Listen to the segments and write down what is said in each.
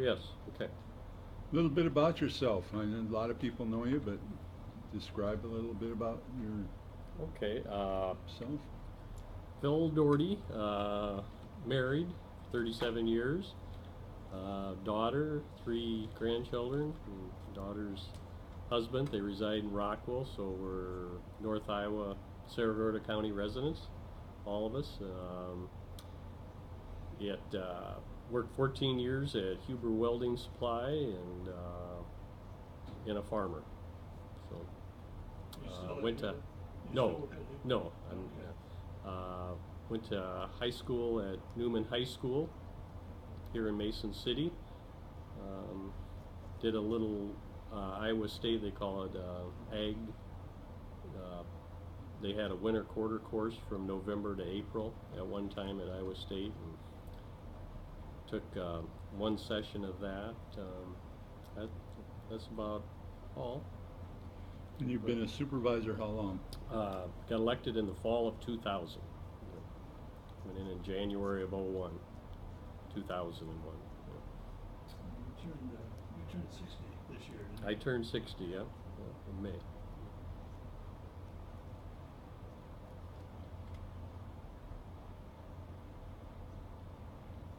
Yes, okay. A little bit about yourself. I know a lot of people know you, but describe a little bit about Okay, yourself. Phil Dougherty, married, 37 years, daughter, three grandchildren, and daughter's husband. They reside in Rockwell, so we're North Iowa, Saragordo County residents, all of us. It worked 14 years at Huber Welding Supply and a farmer. So You still went to you no, still work at Huber? no. Okay. Went to high school at Newman High School here in Mason City. Um, did a little Iowa State, they call it ag. Uh, they had a winter quarter course from November to April at one time at Iowa State. And took one session of that. That that's about all. And you've been a supervisor how long? Got elected in the fall of 2000. Went in January of 01, 2001. You turned 60 this year, didn't you? I turned 60, yeah, in May.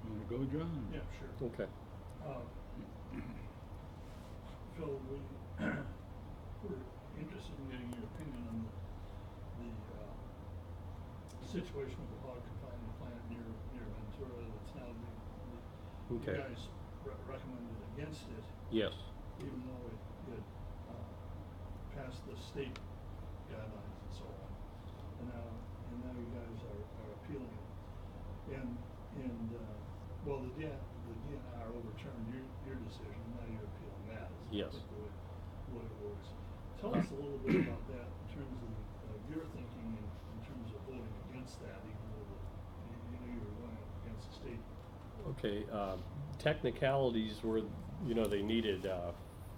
You want to go, John? Yeah, sure. Okay. Uh, Phil, we're interested in getting your opinion on the situation with the hog confinement plant near Ventura that's now you Okay. guys recommended against it, Yes. even though it passed the state guidelines and so on. And now you guys are appealing it. Well, the DNR overturned your decision, now you're appealing that, is Yes. the way it works. Tell us a little bit about that in terms of your thinking in terms of voting against that, even though you knew you were going up against the state. Okay. Technicalities were, they needed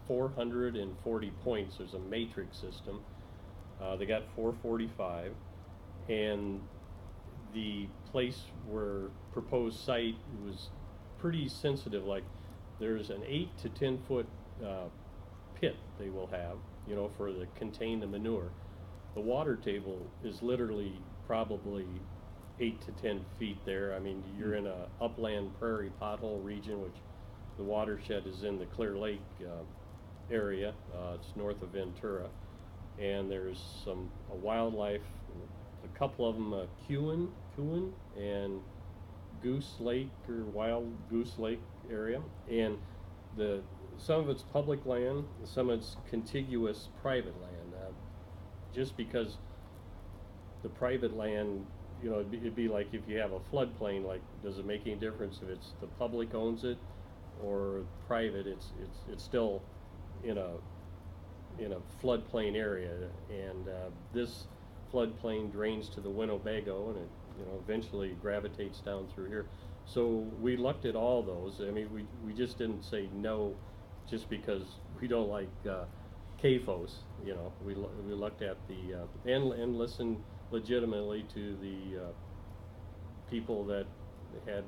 440 points. There's a matrix system. They got 445, and the place where proposed site was pretty sensitive. Like there's an 8 to 10 foot pit they will have, for the contain the manure. The water table is literally probably 8 to 10 feet there. I mean, you're in a upland prairie pothole region, which the watershed is in the Clear Lake area. It's north of Ventura, and there's a wildlife. A couple of them, Coon and Goose Lake or Wild Goose Lake area, and some of it's public land, some of it's contiguous private land. Just because the private land, it'd be like if you have a floodplain. Like, does it make any difference if it's the public owns it or private? It's still in a floodplain area, and this floodplain drains to the Winnebago, and it eventually gravitates down through here. So we looked at all those. I mean, we just didn't say no just because we don't like CAFOs. We looked at the and listened legitimately to the people that had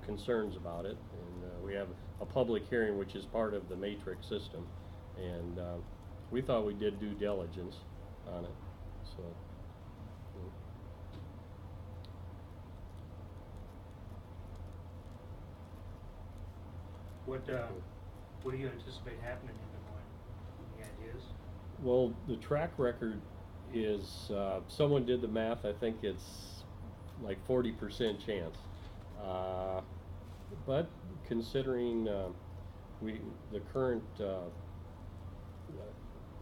concerns about it, and we have a public hearing which is part of the matrix system, and we thought we did due diligence on it. So. What do you anticipate happening in Des Moines? Any ideas? Well, the track record is someone did the math. I think it's like 40% chance. But considering the current,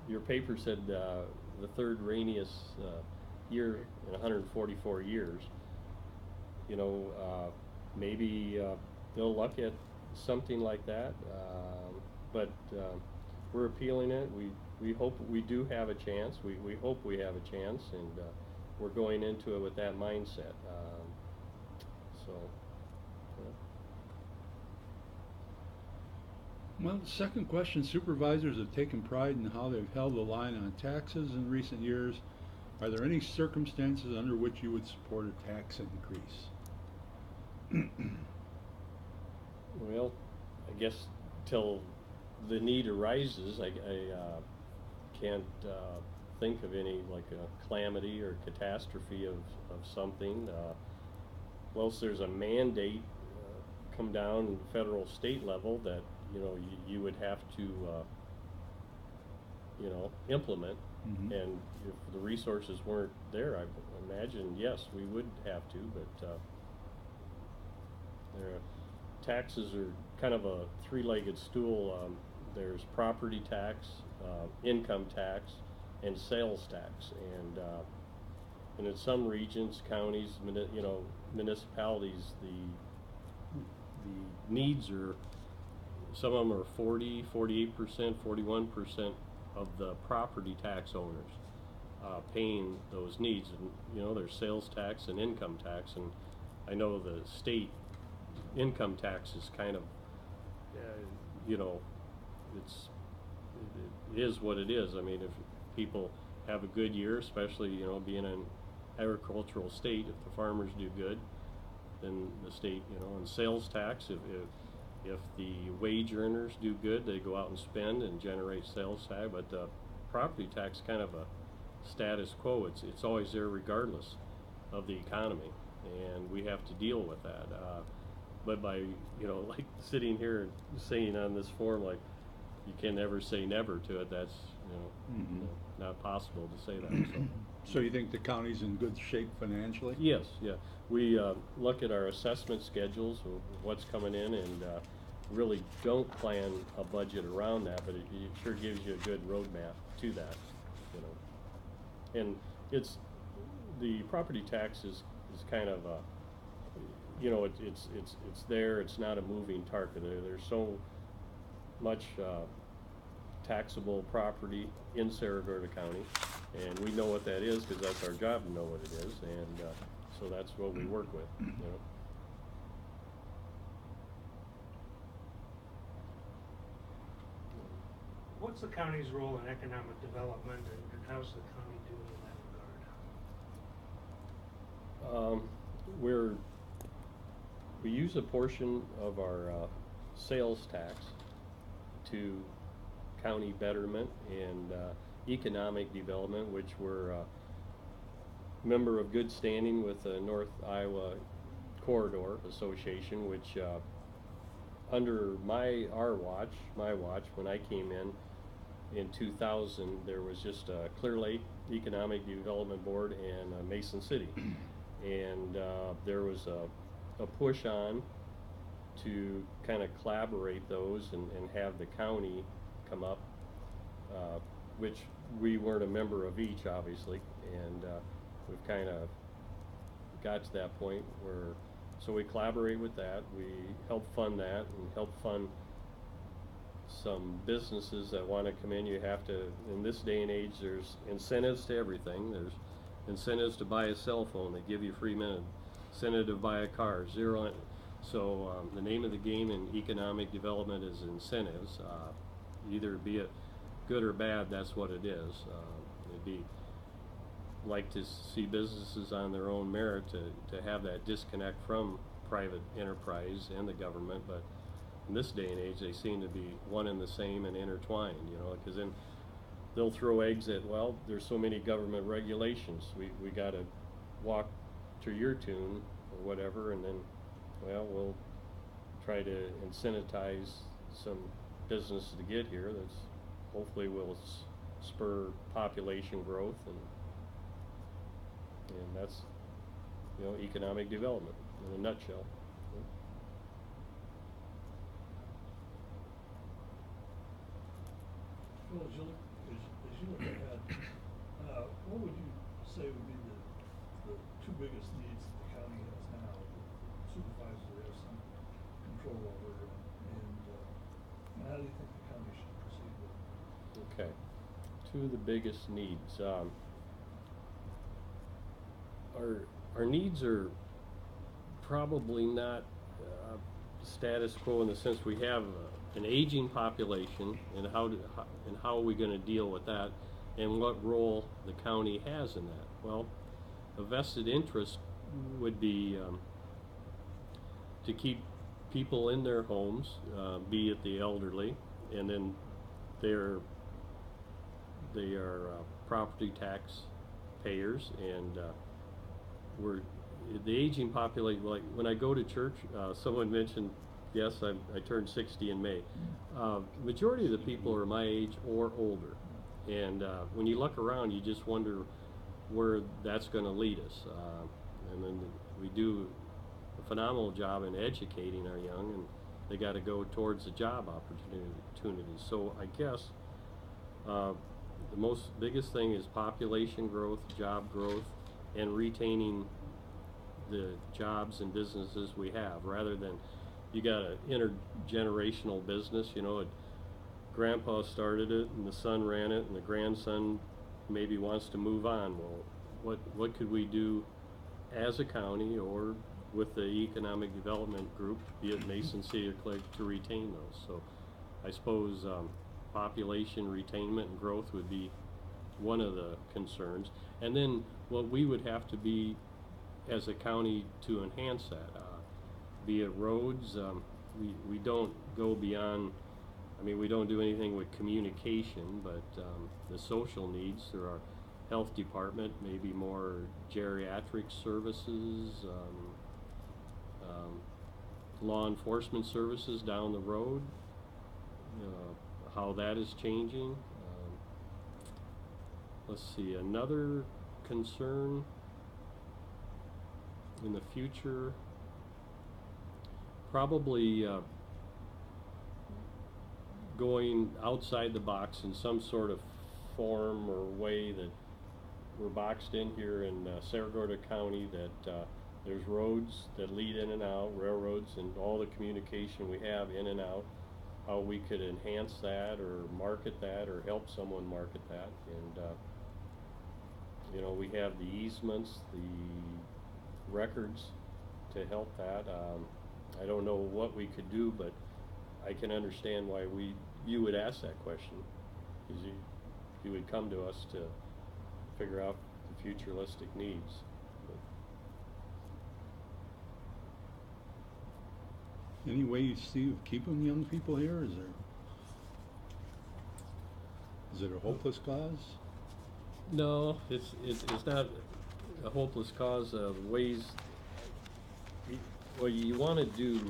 your paper said the third rainiest year in 144 years. Maybe they'll look at something like that. But we're appealing it. We hope we do have a chance. We hope we have a chance, and we're going into it with that mindset. So. Well, second question, supervisors have taken pride in how they've held the line on taxes in recent years. Are there any circumstances under which you would support a tax increase? Well, I guess till the need arises, I can't think of any like a calamity or catastrophe of something. Unless there's a mandate come down federal state level that you would have to implement. Mhm. And if the resources weren't there, I imagine yes we would have to, but taxes are kind of a three-legged stool. There's property tax, income tax, and sales tax, and in some regions, counties, municipalities, the needs are, some of them are 40, 48%, 41% of the property tax owners paying those needs, and there's sales tax and income tax, and I know the state income tax is kind of, it is what it is. I mean, if people have a good year, especially being an agricultural state, if the farmers do good, then the state, and sales tax, if the wage earners do good, they go out and spend and generate sales tax. But property tax kind of a status quo. It's always there regardless of the economy, and we have to deal with that. But by like sitting here and saying on this forum, like, you can never say never to it, that's Mhm. not possible to say that. So you think the county's in good shape financially? Yes, yeah. We look at our assessment schedules, of what's coming in, and really don't plan a budget around that, but it sure gives you a good roadmap to that, And it's, the property tax is kind of it's there. It's not a moving target. There's so much taxable property in Saragordo County, and we know what that is because that's our job to know what it is, and so that's what we work with. What's the county's role in economic development, and how's the county doing in that regard? We use a portion of our sales tax to county betterment and economic development, which we're a member of good standing with the North Iowa Corridor Association, which under my watch, when I came in 2000, there was just Clear Lake Economic Development Board and Mason City, and there was a push on to kind of collaborate those and have the county come up, which we weren't a member of each, obviously, and we've kind of got to that point where, so we collaborate with that, we help fund that and help fund some businesses that want to come in. You have to, in this day and age, there's incentives to everything. There's incentives to buy a cell phone, they give you free minute, incentive to buy a car, zero. So the name of the game in economic development is incentives. Either be it good or bad, that's what it is. It'd be like to see businesses on their own merit to have that disconnect from private enterprise and the government, but in this day and age they seem to be one and the same and intertwined, because then they'll throw eggs at, well, there's so many government regulations, we got to walk to your tune or whatever, and then, well, we'll try to incentivize some business to get here that's hopefully will spur population growth, and that's economic development in a nutshell. Well, as you look ahead, what would you say would be the two biggest needs that the county has now, the supervisor has some control over, and how do you think the county should proceed with it? Okay, two of the biggest needs. Our needs are probably not status quo in the sense we have an aging population, and how are we going to deal with that, and what role the county has in that. Well, a vested interest would be to keep people in their homes, be it the elderly, and then they are property tax payers, and we're the aging population. Like when I go to church, someone mentioned, yes, I turned 60 in May. Majority of the people are my age or older, and when you look around, you just wonder where that's going to lead us. And then we do a phenomenal job in educating our young, and they got to go towards the job opportunities. So I guess the biggest thing is population growth, job growth, and retaining the jobs and businesses we have, rather than you got an intergenerational business. You know, grandpa started it and the son ran it and the grandson maybe wants to move on. Well, what could we do as a county or with the economic development group, be it Mason City or Clegg, to retain those? So I suppose population retainment and growth would be one of the concerns. And then what we would have to be as a county to enhance that, be it roads. We don't go beyond, I mean, we don't do anything with communication, but the social needs through our health department, maybe more geriatric services, law enforcement services down the road, how that is changing. Let's see, another concern in the future, probably going outside the box in some sort of form or way that we're boxed in here in Saragordo County, that there's roads that lead in and out, railroads, and all the communication we have in and out, how we could enhance that or market that or help someone market that. And you know, we have the easements, the records to help that. I don't know what we could do, but I can understand why you would ask that question, because you would come to us to figure out the futuristic needs. Any way you see of keeping young people here? Is it a hopeless cause? No, it's not a hopeless cause. Ways, what you want to do.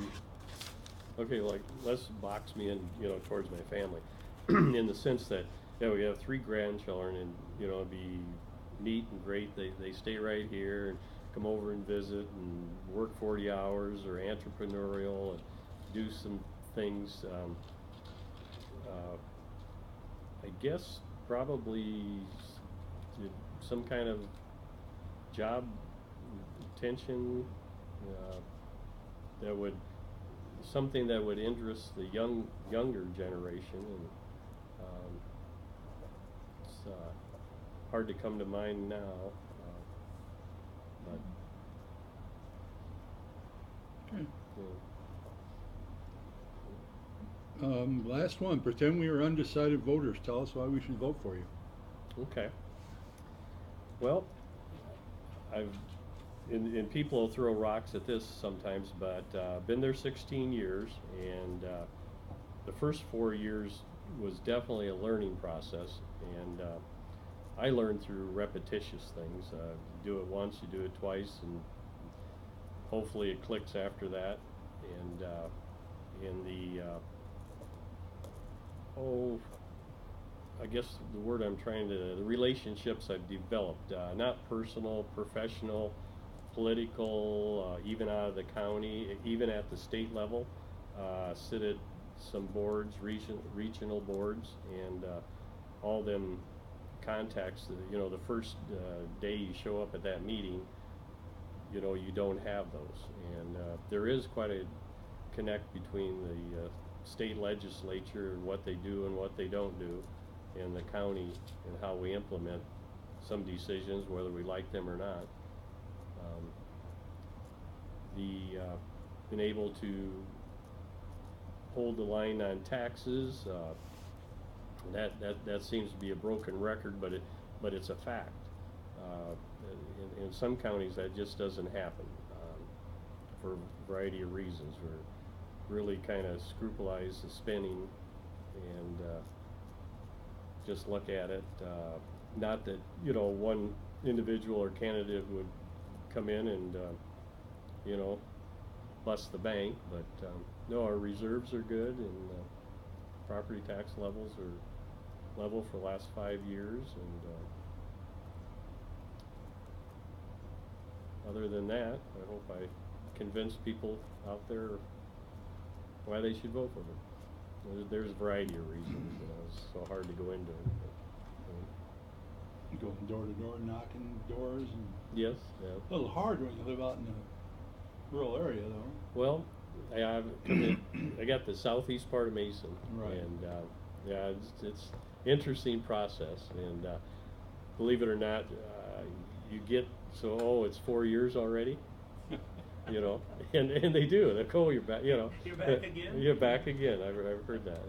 Okay, like let's box me in, you know, towards my family, in the sense that, yeah, we have 3 grandchildren, and you know, it'd be neat and great. They stay right here and come over and visit and work 40 hours or entrepreneurial and do some things. I guess probably some kind of job retention, that would, something that would interest the younger generation, and it's hard to come to mind now, but Okay. yeah. Last one. Pretend we are undecided voters. Tell us why we should vote for you. Okay. Well, and people will throw rocks at this sometimes, but been there 16 years, and the first 4 years was definitely a learning process, and I learned through repetitious things. You do it once, you do it twice, and hopefully it clicks after that. And in the I guess the word I'm trying to, the relationships I've developed, not personal, professional, political, even out of the county, even at the state level, sit at some boards, regional boards, and all them contacts, you know, the first day you show up at that meeting, you know, you don't have those. And there is quite a connect between the state legislature and what they do and what they don't do, and the county and how we implement some decisions, whether we like them or not. Been able to hold the line on taxes. That seems to be a broken record, but it's a fact. In some counties that just doesn't happen, for a variety of reasons. really kind of scrupularize the spending and just look at it. Not that, you know, one individual or candidate would come in and, you know, bust the bank, but no, our reserves are good, and property tax levels are level for the last 5 years, and other than that, I hope I convince people out there why they should vote for them. There's a variety of reasons, you know, it's so hard to go into it. Going door to door, knocking doors, and Yes, yeah. a little hard when you live out in a rural area, though. Well, I got the southeast part of Mason, Right. and yeah, it's interesting process, and believe it or not, you get it's 4 years already, you know, and they do. They go, you're back, you know. You're back again? You're back again. I've heard that.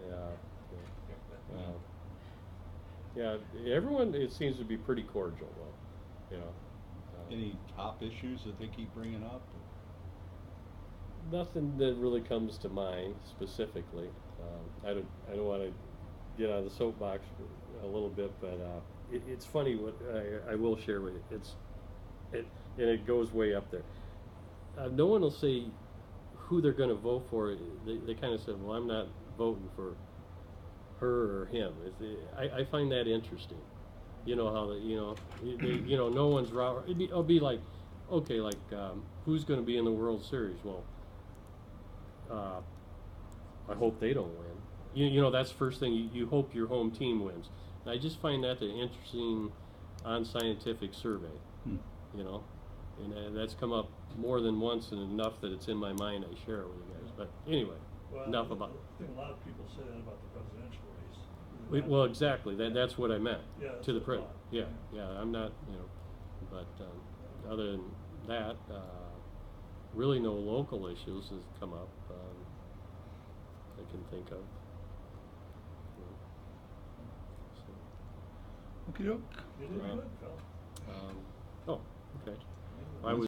Yeah, everyone, it seems to be pretty cordial, though, you know. Any top issues that they keep bringing up? Nothing that really comes to mind specifically. I don't want to get on the soapbox a little bit, but it's funny what I will share with you. And it goes way up there. No one will say who they're going to vote for. They kind of said, "Well, I'm not voting for her or him." I find that interesting. You know how you know no one's raw. It'll be like, okay, like who's going to be in the World Series? Well, I hope they don't win. You know that's the first thing. You hope your home team wins. And I just find that an interesting, unscientific survey. You know, and that's come up more than once, and enough that it's in my mind. I share it with you guys. But anyway, Well, enough I about it. think a lot of people say that about the presidential race. Well, exactly. That's what I meant. Yeah, that's To the what I print. thought. Yeah, yeah. I'm not, you know, but other than that, really no local issues has come up I can think of. Okey doke. You did Well, good, Phil. Oh, okay.